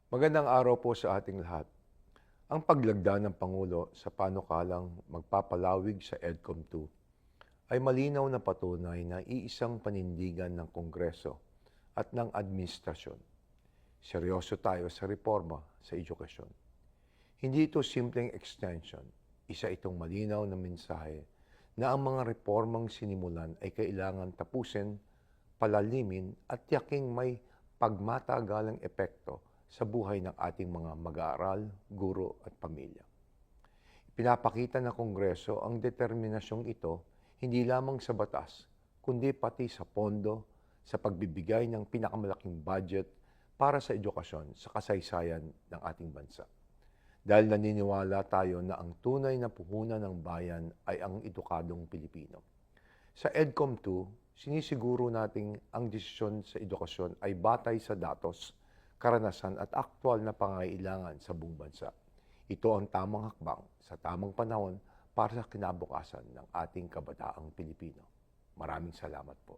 Magandang araw po sa ating lahat. Ang paglagda ng Pangulo sa panukalang magpapalawig sa EDCOM 2 ay malinaw na patunay na iisang panindigan ng Kongreso at ng administrasyon. Seryoso tayo sa reforma sa edukasyon. Hindi ito simpleng extension, isa itong malinaw na mensahe na ang mga reformang sinimulan ay kailangan tapusin, palalimin at tiyaking may pagmatagalang epekto sa buhay ng ating mga mag-aaral, guro at pamilya. Pinapakita ng Kongreso ang determinasyong ito hindi lamang sa batas, kundi pati sa pondo, sa pagbibigay ng pinakamalaking budget para sa edukasyon sa kasaysayan ng ating bansa. Dahil naniniwala tayo na ang tunay na puhunan ng bayan ay ang edukadong Pilipino. Sa EDCOM 2, sinisiguro nating ang desisyon sa edukasyon ay batay sa datos, karanasan at aktwal na pangailangan sa buong bansa. Ito ang tamang hakbang sa tamang panahon para sa kinabukasan ng ating kabataang Pilipino. Maraming salamat po.